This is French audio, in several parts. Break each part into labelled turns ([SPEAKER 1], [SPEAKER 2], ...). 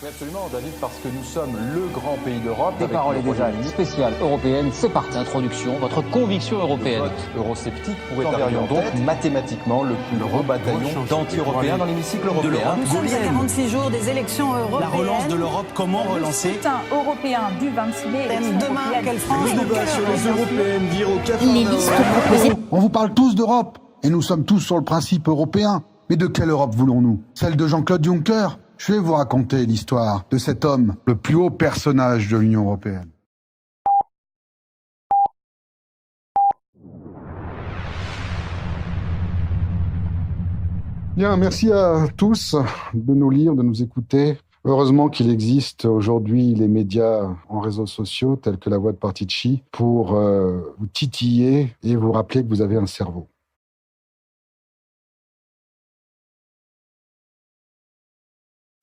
[SPEAKER 1] Oui, absolument, David, parce que nous sommes le grand pays d'Europe.
[SPEAKER 2] Des paroles et des actes spéciales européennes, c'est parti. Introduction, votre conviction européenne.
[SPEAKER 1] Le vote eurosceptique pourrait arriver donc mathématiquement le plus gros bataillon d'anti-européens dans l'hémicycle européen.
[SPEAKER 3] Nous sommes à 46 jours des élections européennes.
[SPEAKER 4] La relance de l'Europe, comment relancer?
[SPEAKER 5] Le scrutin européen du 26 mai.
[SPEAKER 3] Demain, quelle France?
[SPEAKER 4] Le débat sur les européennes, dire au café.
[SPEAKER 6] Les listes proposées.
[SPEAKER 7] On vous parle tous d'Europe, et nous sommes tous sur le principe européen. Mais de quelle Europe voulons-nous? Celle de Jean-Claude Juncker? Je vais vous raconter l'histoire de cet homme, le plus haut personnage de l'Union européenne. Bien, merci à tous de nous lire, de nous écouter. Heureusement qu'il existe aujourd'hui les médias en réseaux sociaux tels que La Voix de Partici pour vous titiller et vous rappeler que vous avez un cerveau.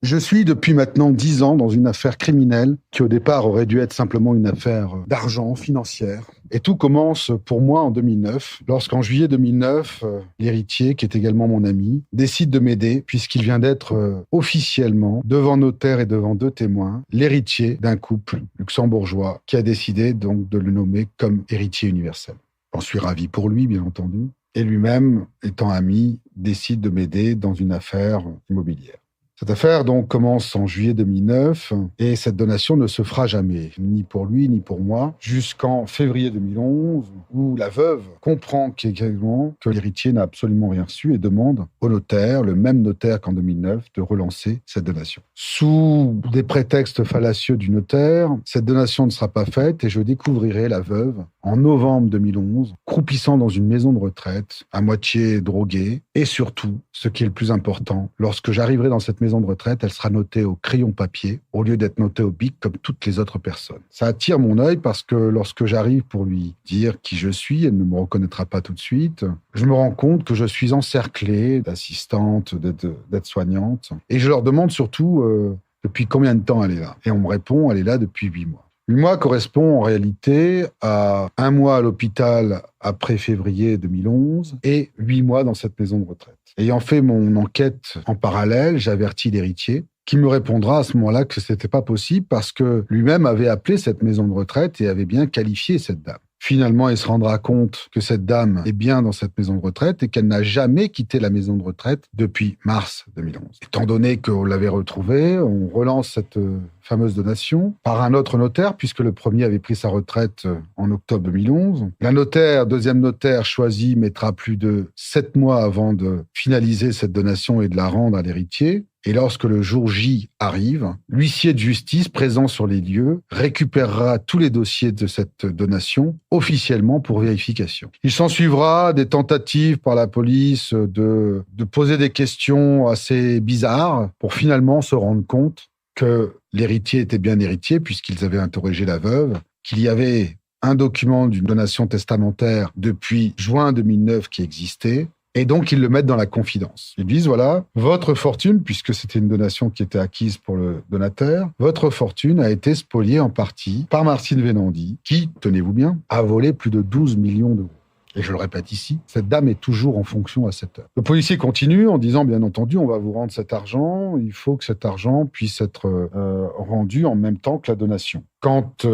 [SPEAKER 7] Je suis depuis maintenant 10 ans dans une affaire criminelle qui au départ aurait dû être simplement une affaire d'argent financière. Et tout commence pour moi en 2009, lorsqu'en juillet 2009, l'héritier, qui est également mon ami, décide de m'aider puisqu'il vient d'être officiellement, devant notaire et devant 2 témoins, l'héritier d'un couple luxembourgeois qui a décidé donc de le nommer comme héritier universel. J'en suis ravi pour lui, bien entendu. Et lui-même, étant ami, décide de m'aider dans une affaire immobilière. Cette affaire donc commence en juillet 2009 et cette donation ne se fera jamais, ni pour lui ni pour moi, jusqu'en février 2011 où la veuve comprend également que l'héritier n'a absolument rien reçu et demande au notaire, le même notaire qu'en 2009, de relancer cette donation. Sous des prétextes fallacieux du notaire, cette donation ne sera pas faite et je découvrirai la veuve en novembre 2011, croupissant dans une maison de retraite, à moitié droguée et surtout, ce qui est le plus important, lorsque j'arriverai dans cette maison de retraite, elle sera notée au crayon papier au lieu d'être notée au bic comme toutes les autres personnes. Ça attire mon œil parce que lorsque j'arrive pour lui dire qui je suis, elle ne me reconnaîtra pas tout de suite. Je me rends compte que je suis encerclé d'assistantes, d'aides-soignantes et je leur demande surtout depuis combien de temps elle est là. Et on me répond, elle est là depuis 8 mois. 8 mois correspond en réalité à 1 mois à l'hôpital après février 2011 et 8 mois dans cette maison de retraite. Ayant fait mon enquête en parallèle, j'avertis l'héritier qui me répondra à ce moment-là que c'était pas possible parce que lui-même avait appelé cette maison de retraite et avait bien qualifié cette dame. Finalement, il se rendra compte que cette dame est bien dans cette maison de retraite et qu'elle n'a jamais quitté la maison de retraite depuis mars 2011. Étant donné qu'on l'avait retrouvée, on relance cette fameuse donation par un autre notaire, puisque le premier avait pris sa retraite en octobre 2011. Deuxième notaire choisi mettra plus de 7 mois avant de finaliser cette donation et de la rendre à l'héritier. Et lorsque le jour J arrive, l'huissier de justice présent sur les lieux récupérera tous les dossiers de cette donation officiellement pour vérification. Il s'ensuivra des tentatives par la police de poser des questions assez bizarres pour finalement se rendre compte que l'héritier était bien héritier puisqu'ils avaient interrogé la veuve, qu'il y avait un document d'une donation testamentaire depuis juin 2009 qui existait. Et donc, ils le mettent dans la confidence. Ils disent, voilà, votre fortune, puisque c'était une donation qui était acquise pour le donataire, votre fortune a été spoliée en partie par Martine Venandi, qui, tenez-vous bien, a volé plus de 12 millions d'euros. Et je le répète ici, cette dame est toujours en fonction à cette heure. Le policier continue en disant, bien entendu, on va vous rendre cet argent, il faut que cet argent puisse être rendu en même temps que la donation. Quand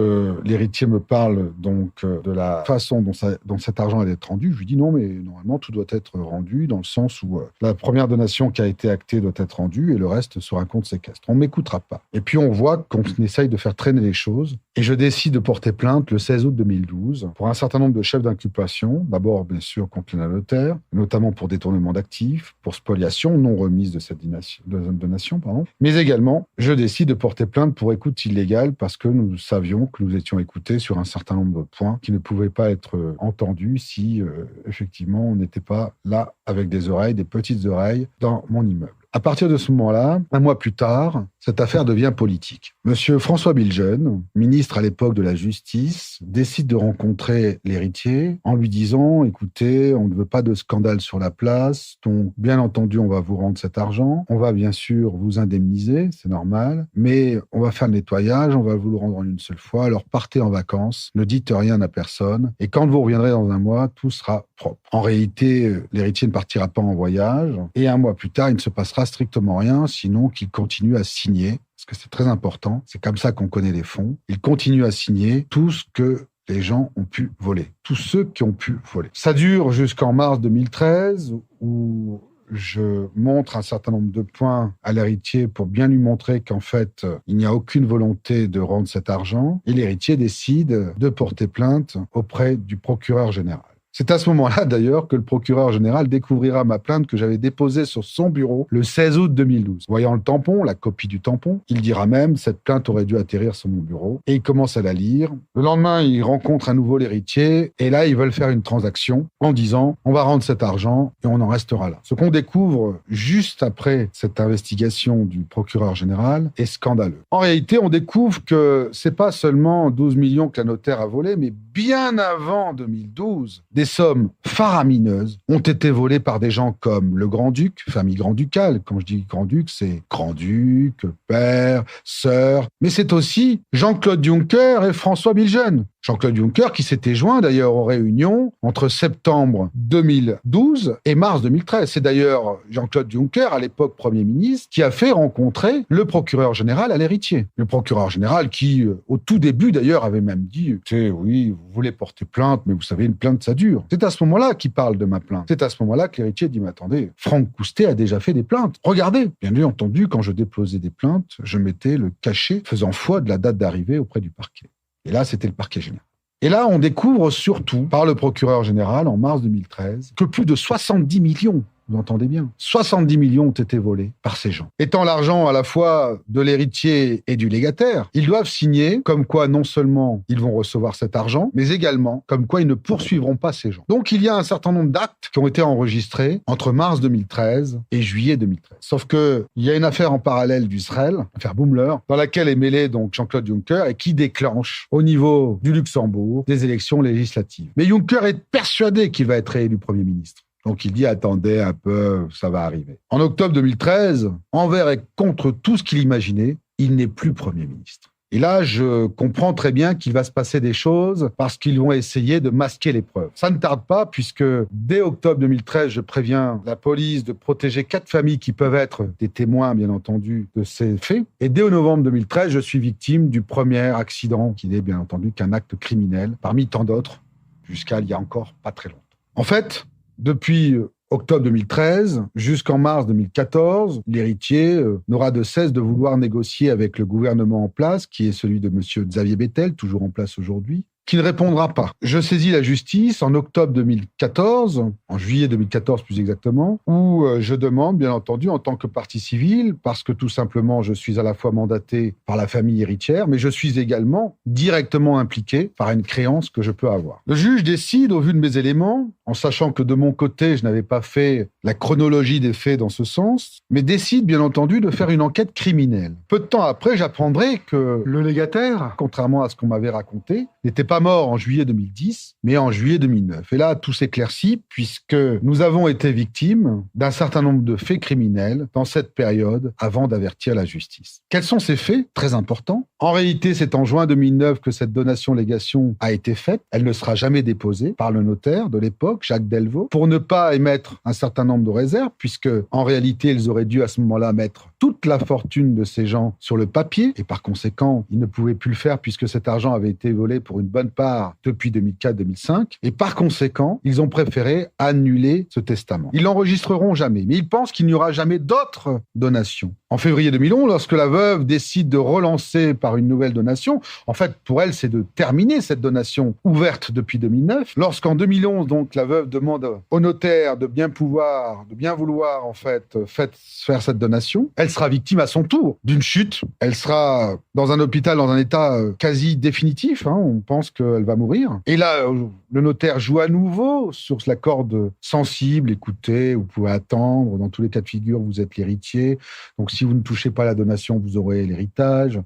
[SPEAKER 7] l'héritier me parle donc de la façon dont cet argent allait être rendu, je lui dis non, mais normalement tout doit être rendu dans le sens où la première donation qui a été actée doit être rendue et le reste sur un compte séquestre. On ne m'écoutera pas. Et puis on voit qu'on essaye de faire traîner les choses et je décide de porter plainte le 16 août 2012 pour un certain nombre de chefs d'inculpation. D'abord, bien sûr, contre le notaire, notamment pour détournement d'actifs, pour spoliation, non remise de cette donation, mais également, je décide de porter plainte pour écoute illégale parce que nous savions que nous étions écoutés sur un certain nombre de points qui ne pouvaient pas être entendus si, effectivement, on n'était pas là avec des petites oreilles, dans mon immeuble. À partir de ce moment-là, 1 mois plus tard, cette affaire devient politique. Monsieur François Biljeune, ministre à l'époque de la Justice, décide de rencontrer l'héritier en lui disant « Écoutez, on ne veut pas de scandale sur la place, donc bien entendu, on va vous rendre cet argent, on va bien sûr vous indemniser, c'est normal, mais on va faire le nettoyage, on va vous le rendre en une seule fois, alors partez en vacances, ne dites rien à personne, et quand vous reviendrez dans 1 mois, tout sera propre. » En réalité, l'héritier ne partira pas en voyage, et 1 mois plus tard, il ne se passera passera strictement rien, sinon qu'il continue à signer, parce que c'est très important, c'est comme ça qu'on connaît les fonds, il continue à signer tout ce que les gens ont pu voler, tous ceux qui ont pu voler. Ça dure jusqu'en mars 2013, où je montre un certain nombre de points à l'héritier pour bien lui montrer qu'en fait, il n'y a aucune volonté de rendre cet argent, et l'héritier décide de porter plainte auprès du procureur général. C'est à ce moment-là, d'ailleurs, que le procureur général découvrira ma plainte que j'avais déposée sur son bureau le 16 août 2012. Voyant le tampon, la copie du tampon, il dira même « cette plainte aurait dû atterrir sur mon bureau ». Et il commence à la lire. Le lendemain, il rencontre à nouveau l'héritier et là, ils veulent faire une transaction en disant « on va rendre cet argent et on en restera là ». Ce qu'on découvre juste après cette investigation du procureur général est scandaleux. En réalité, on découvre que c'est pas seulement 12 millions que la notaire a volé, mais bien avant 2012, des sommes faramineuses ont été volées par des gens comme le Grand-Duc, famille grand-ducale. Quand je dis Grand-Duc, c'est Grand-Duc, père, sœur. Mais c'est aussi Jean-Claude Juncker et François Biljeune. Jean-Claude Juncker qui s'était joint d'ailleurs aux réunions entre septembre 2012 et mars 2013. C'est d'ailleurs Jean-Claude Juncker, à l'époque Premier ministre, qui a fait rencontrer le procureur général à l'héritier. Le procureur général qui, au tout début d'ailleurs, avait même dit « oui, vous voulez porter plainte, mais vous savez, une plainte, ça dure ». C'est à ce moment-là qu'il parle de ma plainte. C'est à ce moment-là que l'héritier dit « mais attendez, Franck Coustet a déjà fait des plaintes. Regardez ». Bien entendu, quand je déposais des plaintes, je mettais le cachet faisant foi de la date d'arrivée auprès du parquet. Et là, c'était le parquet général. Et là, on découvre surtout, par le procureur général, en mars 2013, que plus de 70 millions, vous entendez bien, 70 millions ont été volés par ces gens. Étant l'argent à la fois de l'héritier et du légataire, ils doivent signer comme quoi non seulement ils vont recevoir cet argent, mais également comme quoi ils ne poursuivront pas ces gens. Donc il y a un certain nombre d'actes qui ont été enregistrés entre mars 2013 et juillet 2013. Sauf que il y a une affaire en parallèle d'Israël, l'affaire Boumler, dans laquelle est mêlé donc Jean-Claude Juncker et qui déclenche au niveau du Luxembourg des élections législatives. Mais Juncker est persuadé qu'il va être réélu Premier ministre. Donc il dit « attendez un peu, ça va arriver ». En octobre 2013, envers et contre tout ce qu'il imaginait, il n'est plus Premier ministre. Et là, je comprends très bien qu'il va se passer des choses parce qu'ils vont essayer de masquer les preuves. Ça ne tarde pas puisque dès octobre 2013, je préviens la police de protéger 4 familles qui peuvent être des témoins, bien entendu, de ces faits. Et dès novembre 2013, je suis victime du premier accident qui n'est bien entendu qu'un acte criminel parmi tant d'autres jusqu'à il y a encore pas très longtemps. En fait, depuis octobre 2013 jusqu'en mars 2014, l'héritier n'aura de cesse de vouloir négocier avec le gouvernement en place, qui est celui de M. Xavier Bettel, toujours en place aujourd'hui, qui ne répondra pas. Je saisis la justice en octobre 2014, en juillet 2014 plus exactement, où je demande, bien entendu, en tant que partie civile, parce que tout simplement, je suis à la fois mandaté par la famille héritière, mais je suis également directement impliqué par une créance que je peux avoir. Le juge décide, au vu de mes éléments, en sachant que de mon côté, je n'avais pas fait la chronologie des faits dans ce sens, mais décide, bien entendu, de faire une enquête criminelle. Peu de temps après, j'apprendrai que le légataire, contrairement à ce qu'on m'avait raconté, n'était pas mort en juillet 2010, mais en juillet 2009. Et là, tout s'éclaircit puisque nous avons été victimes d'un certain nombre de faits criminels dans cette période avant d'avertir la justice. Quels sont ces faits? Très importants. En réalité, c'est en juin 2009 que cette donation-légation a été faite. Elle ne sera jamais déposée par le notaire de l'époque, Jacques Delvaux, pour ne pas émettre un certain nombre de réserves, puisque en réalité, ils auraient dû à ce moment-là mettre toute la fortune de ces gens sur le papier, et par conséquent, ils ne pouvaient plus le faire puisque cet argent avait été volé pour une bonne part depuis 2004-2005, et par conséquent, ils ont préféré annuler ce testament. Ils l'enregistreront jamais, mais ils pensent qu'il n'y aura jamais d'autres donations. En février 2011, lorsque la veuve décide de relancer par une nouvelle donation, en fait, pour elle, c'est de terminer cette donation ouverte depuis 2009. Lorsqu'en 2011, donc, la veuve demande au notaire de bien vouloir, en fait, faire cette donation, elle sera victime à son tour d'une chute. Elle sera dans un hôpital dans un état quasi définitif. On pense qu'elle va mourir. Et là, le notaire joue à nouveau sur la corde sensible. Écoutez, vous pouvez attendre. Dans tous les cas de figure, vous êtes l'héritier. Donc, si vous ne touchez pas la donation, vous aurez l'héritage.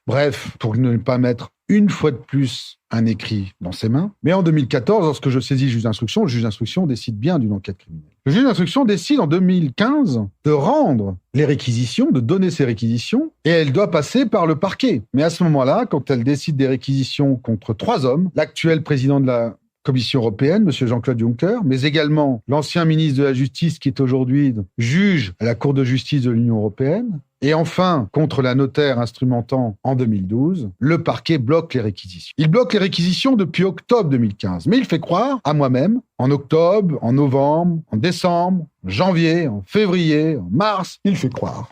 [SPEAKER 7] Bref, pour ne pas mettre une fois de plus un écrit dans ses mains. Mais en 2014, lorsque je saisis le juge d'instruction décide bien d'une enquête criminelle. Le juge d'instruction décide en 2015 de rendre les réquisitions, de donner ses réquisitions, et elle doit passer par le parquet. Mais à ce moment-là, quand elle décide des réquisitions contre 3 hommes, l'actuel président de la Commission européenne, M. Jean-Claude Juncker, mais également l'ancien ministre de la Justice qui est aujourd'hui juge à la Cour de justice de l'Union européenne. Et enfin, contre la notaire instrumentant en 2012, le parquet bloque les réquisitions. Il bloque les réquisitions depuis octobre 2015, mais il fait croire à moi-même, en octobre, en novembre, en décembre, en janvier, en février, en mars, il fait croire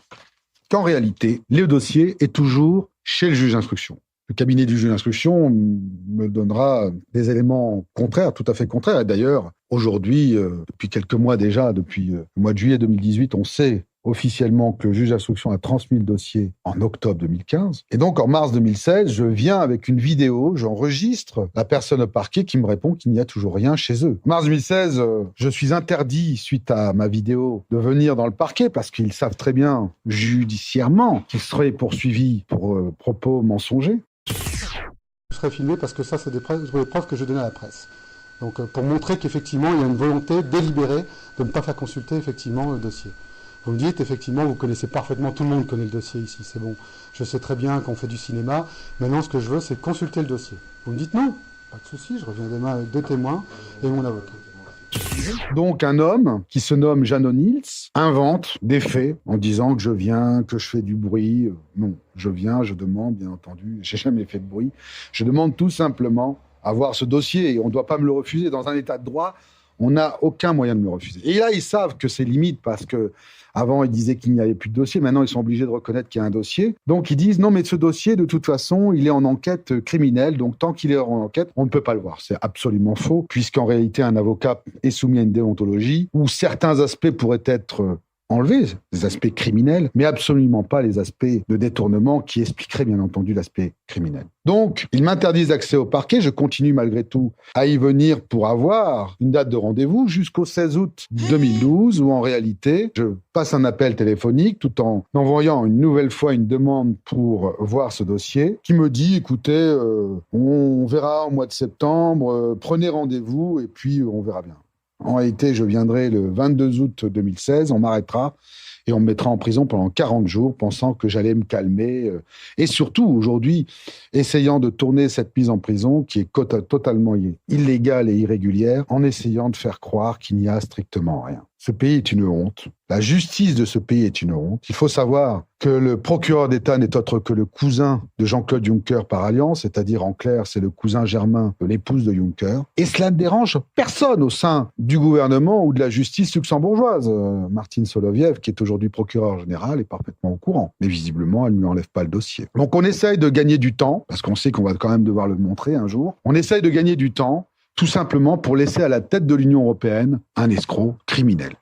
[SPEAKER 7] qu'en réalité, le dossier est toujours chez le juge d'instruction. Le cabinet du juge d'instruction me donnera des éléments contraires, tout à fait contraires. Et d'ailleurs, aujourd'hui, depuis quelques mois déjà, depuis le mois de juillet 2018, on sait officiellement que le juge d'instruction a transmis le dossier en octobre 2015. Et donc, en mars 2016, je viens avec une vidéo, j'enregistre la personne au parquet qui me répond qu'il n'y a toujours rien chez eux. En mars 2016, je suis interdit, suite à ma vidéo, de venir dans le parquet parce qu'ils savent très bien, judiciairement, qu'ils seraient poursuivis pour propos mensongers.
[SPEAKER 6] Je serai filmé parce que ça, c'est des preuves que je donnais à la presse. Donc, pour montrer qu'effectivement, il y a une volonté délibérée de ne pas faire consulter effectivement le dossier. Vous me dites, effectivement, vous connaissez parfaitement, tout le monde connaît le dossier ici, c'est bon. Je sais très bien qu'on fait du cinéma. Maintenant, ce que je veux, c'est consulter le dossier. Vous me dites non, pas de souci, je reviens demain avec 2 témoins et mon avocat.
[SPEAKER 7] Donc, un homme qui se nomme Jeannot Nils invente des faits en disant que je viens, que je fais du bruit. Non, je viens, je demande, bien entendu, j'ai jamais fait de bruit. Je demande tout simplement à voir ce dossier et on ne doit pas me le refuser. Dans un état de droit, on n'a aucun moyen de me le refuser. Et là, ils savent que c'est limite parce que avant, ils disaient qu'il n'y avait plus de dossier. Maintenant, ils sont obligés de reconnaître qu'il y a un dossier. Donc, ils disent, non, mais ce dossier, de toute façon, il est en enquête criminelle. Donc, tant qu'il est en enquête, on ne peut pas le voir. C'est absolument faux, puisqu'en réalité, un avocat est soumis à une déontologie où certains aspects pourraient être enlever les aspects criminels, mais absolument pas les aspects de détournement qui expliqueraient bien entendu l'aspect criminel. Donc, ils m'interdisent d'accès au parquet. Je continue malgré tout à y venir pour avoir une date de rendez-vous jusqu'au 16 août 2012 où en réalité, je passe un appel téléphonique tout en envoyant une nouvelle fois une demande pour voir ce dossier qui me dit, écoutez, on verra au mois de septembre, prenez rendez-vous et puis on verra bien. En réalité, je viendrai le 22 août 2016, on m'arrêtera et on me mettra en prison pendant 40 jours, pensant que j'allais me calmer. Et surtout, aujourd'hui, essayant de tourner cette mise en prison qui est totalement illégale et irrégulière, en essayant de faire croire qu'il n'y a strictement rien. Ce pays est une honte. La justice de ce pays est une honte. Il faut savoir que le procureur d'État n'est autre que le cousin de Jean-Claude Juncker par alliance, c'est-à-dire en clair, c'est le cousin germain de l'épouse de Juncker. Et cela ne dérange personne au sein du gouvernement ou de la justice luxembourgeoise. Martine Soloviev, qui est aujourd'hui procureure générale, est parfaitement au courant. Mais visiblement, elle ne lui enlève pas le dossier. Donc on essaye de gagner du temps, parce qu'on sait qu'on va quand même devoir le montrer un jour. On essaye de gagner du temps, tout simplement pour laisser à la tête de l'Union européenne un escroc criminel.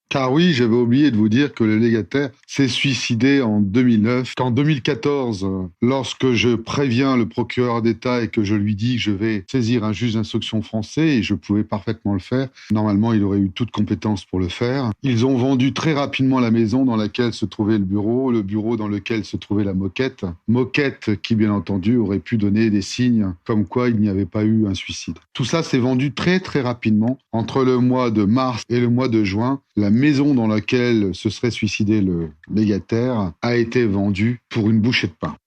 [SPEAKER 7] Car oui, j'avais oublié de vous dire que le légataire s'est suicidé en 2009. Qu'en 2014, lorsque je préviens le procureur d'État et que je lui dis que je vais saisir un juge d'instruction français, et je pouvais parfaitement le faire, normalement il aurait eu toute compétence pour le faire, ils ont vendu très rapidement la maison dans laquelle se trouvait le bureau dans lequel se trouvait la moquette. Moquette qui, bien entendu, aurait pu donner des signes comme quoi il n'y avait pas eu un suicide. Tout ça s'est vendu très très rapidement. Entre le mois de mars et le mois de juin, la maison dans laquelle se serait suicidé le légataire a été vendue pour une bouchée de pain.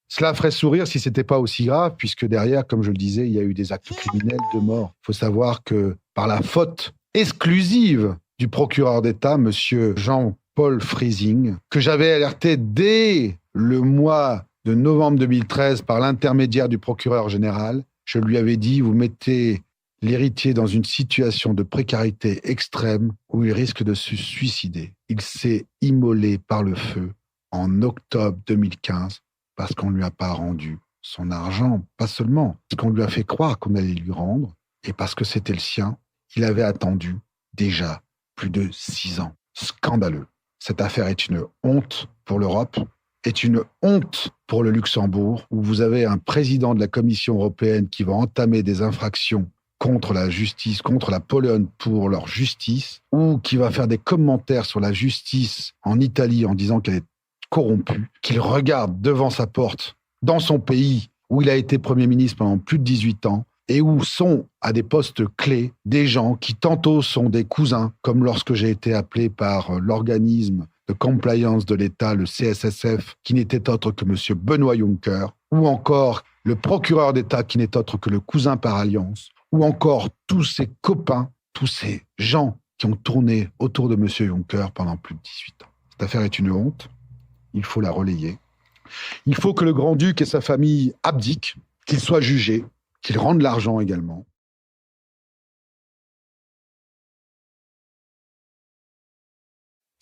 [SPEAKER 7] Cela ferait sourire si c'était pas aussi grave, puisque derrière, comme je le disais, il y a eu des actes criminels de mort. Il faut savoir que par la faute exclusive du procureur d'État, monsieur Jean-Paul Freising, que j'avais alerté dès le mois de novembre 2013 par l'intermédiaire du procureur général, je lui avais dit, vous mettez l'héritier dans une situation de précarité extrême où il risque de se suicider. Il s'est immolé par le feu en octobre 2015 parce qu'on ne lui a pas rendu son argent, pas seulement, parce qu'on lui a fait croire qu'on allait lui rendre et parce que c'était le sien. Il avait attendu déjà plus de 6 ans. Scandaleux. Cette affaire est une honte pour l'Europe, est une honte pour le Luxembourg, où vous avez un président de la Commission européenne qui va entamer des infractions contre la justice, contre la Pologne pour leur justice, ou qui va faire des commentaires sur la justice en Italie en disant qu'elle est corrompue, qu'il regarde devant sa porte, dans son pays, où il a été Premier ministre pendant plus de 18 ans, et où sont à des postes clés des gens qui tantôt sont des cousins, comme lorsque j'ai été appelé par l'organisme de compliance de l'État, le CSSF, qui n'était autre que M. Benoît Juncker, ou encore le procureur d'État qui n'est autre que le cousin par alliance, ou encore tous ces copains, tous ces gens qui ont tourné autour de M. Juncker pendant plus de 18 ans. Cette affaire est une honte, il faut la relayer. Il faut que le grand-duc et sa famille abdiquent, qu'ils soient jugés, qu'ils rendent l'argent également.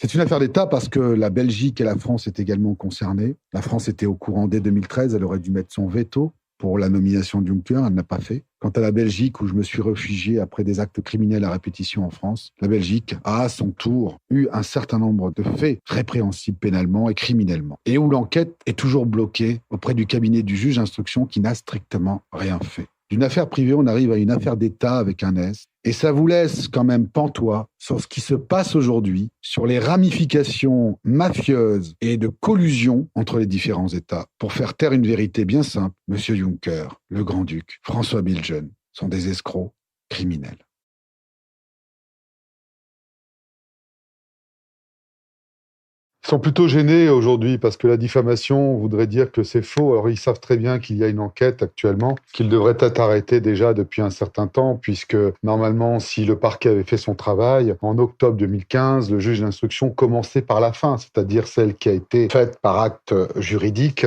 [SPEAKER 7] C'est une affaire d'État parce que la Belgique et la France étaient également concernées. La France était au courant dès 2013, elle aurait dû mettre son veto pour la nomination de Juncker, elle n'a pas fait. Quant à la Belgique, où je me suis réfugié après des actes criminels à répétition en France, la Belgique a à son tour eu un certain nombre de faits répréhensibles pénalement et criminellement, et où l'enquête est toujours bloquée auprès du cabinet du juge d'instruction qui n'a strictement rien fait. D'une affaire privée, on arrive à une affaire d'État avec un S, et ça vous laisse quand même pantois sur ce qui se passe aujourd'hui, sur les ramifications mafieuses et de collusion entre les différents États pour faire taire une vérité bien simple. M. Juncker, le grand-duc, François Bilgen sont des escrocs criminels. Ils sont plutôt gênés aujourd'hui parce que la diffamation voudrait dire que c'est faux. Alors ils savent très bien qu'il y a une enquête actuellement, qu'il devrait être arrêté déjà depuis un certain temps, puisque normalement, si le parquet avait fait son travail, en octobre 2015, le juge d'instruction commençait par la fin, c'est-à-dire celle qui a été faite par acte juridique,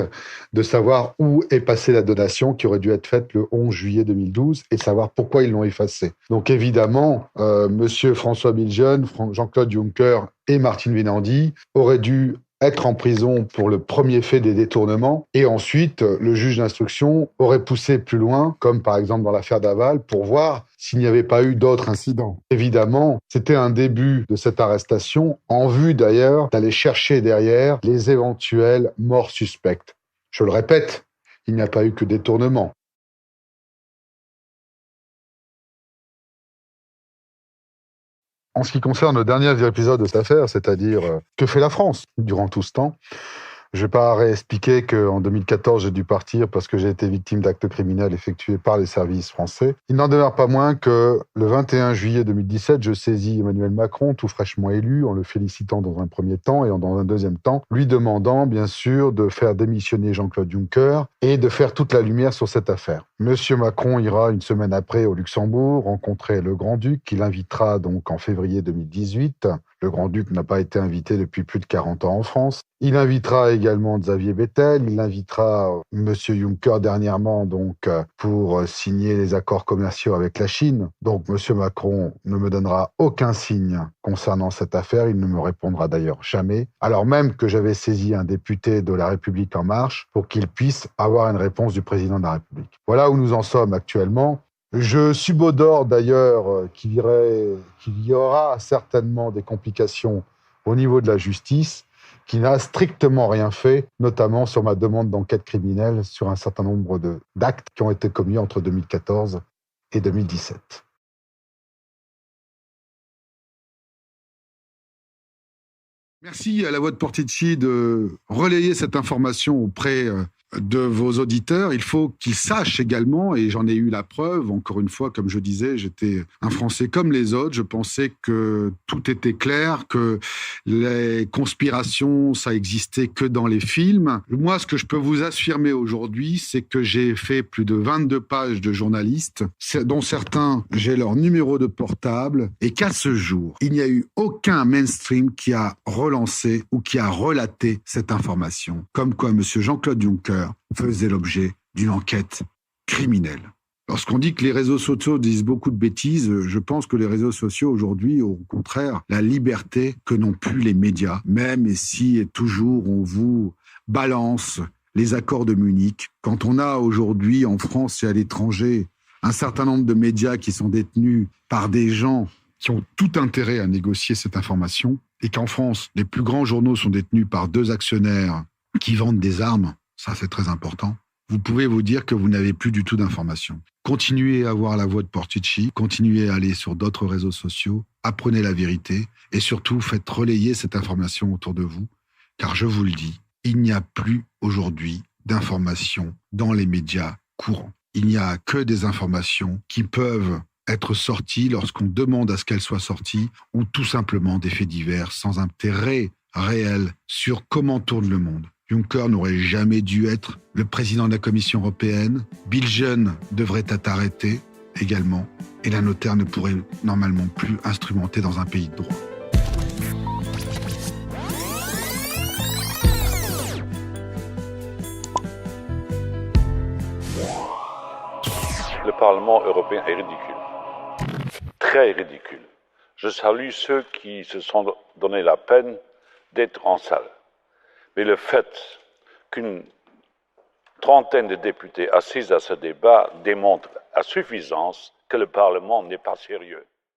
[SPEAKER 7] de savoir où est passée la donation qui aurait dû être faite le 11 juillet 2012 et savoir pourquoi ils l'ont effacée. Donc évidemment, monsieur François Bilgen, Jean-Claude Juncker et Martine Vinandi auraient dû être en prison pour le premier fait des détournements, et ensuite le juge d'instruction aurait poussé plus loin, comme par exemple dans l'affaire Daval, pour voir s'il n'y avait pas eu d'autres incidents. Évidemment, c'était un début de cette arrestation, en vue d'ailleurs d'aller chercher derrière les éventuelles morts suspectes. Je le répète, il n'y a pas eu que détournement. En ce qui concerne le dernier épisode de cette affaire, c'est-à-dire que fait la France durant tout ce temps, je ne vais pas réexpliquer qu'en 2014, j'ai dû partir parce que j'ai été victime d'actes criminels effectués par les services français. Il n'en demeure pas moins que le 21 juillet 2017, je saisis Emmanuel Macron, tout fraîchement élu, en le félicitant dans un premier temps et dans un deuxième temps, lui demandant bien sûr de faire démissionner Jean-Claude Juncker et de faire toute la lumière sur cette affaire. Monsieur Macron ira une semaine après au Luxembourg rencontrer le Grand-Duc, qui l'invitera donc en février 2018. Le Grand-Duc n'a pas été invité depuis plus de 40 ans en France. Il invitera également Xavier Bettel, il invitera Monsieur Juncker dernièrement donc pour signer les accords commerciaux avec la Chine. Donc Monsieur Macron ne me donnera aucun signe concernant cette affaire, il ne me répondra d'ailleurs jamais, alors même que j'avais saisi un député de La République En Marche pour qu'il puisse avoir une réponse du président de la République. Voilà où nous en sommes actuellement. Je subodore d'ailleurs qu'il y aura certainement des complications au niveau de la justice, qui n'a strictement rien fait, notamment sur ma demande d'enquête criminelle sur un certain nombre d'actes qui ont été commis entre 2014 et 2017. Merci à la Voix de Portici de relayer cette information auprès de vos auditeurs. Il faut qu'ils sachent également, et j'en ai eu la preuve, encore une fois, comme je disais, j'étais un Français comme les autres, je pensais que tout était clair, que les conspirations, ça existait que dans les films. Moi, ce que je peux vous affirmer aujourd'hui, c'est que j'ai fait plus de 22 pages de journalistes, dont certains, j'ai leur numéro de portable, et qu'à ce jour, il n'y a eu aucun mainstream qui a relancé ou qui a relaté cette information, comme quoi M. Jean-Claude Juncker faisait l'objet d'une enquête criminelle. Lorsqu'on dit que les réseaux sociaux disent beaucoup de bêtises, je pense que les réseaux sociaux aujourd'hui ont au contraire la liberté que n'ont plus les médias, même si et toujours on vous balance les accords de Munich. Quand on a aujourd'hui en France et à l'étranger un certain nombre de médias qui sont détenus par des gens qui ont tout intérêt à négocier cette information, et qu'en France, les plus grands journaux sont détenus par 2 actionnaires qui vendent des armes, ça c'est très important, vous pouvez vous dire que vous n'avez plus du tout d'informations. Continuez à voir la Voix de Portici, continuez à aller sur d'autres réseaux sociaux, apprenez la vérité et surtout faites relayer cette information autour de vous, car je vous le dis, il n'y a plus aujourd'hui d'informations dans les médias courants. il n'y a que des informations qui peuvent être sorties lorsqu'on demande à ce qu'elles soient sorties, ou tout simplement des faits divers sans intérêt réel sur comment tourne le monde. Juncker n'aurait jamais dû être le président de la Commission européenne. Bilgen devrait être arrêté également. Et la notaire ne pourrait normalement plus instrumenter dans un pays de droit.
[SPEAKER 8] Le Parlement européen est ridicule. Très ridicule. Je salue ceux qui se sont donné la peine d'être en salle. Mais le fait qu'une trentaine de députés assisent à ce débat démontre à suffisance que le Parlement n'est pas sérieux.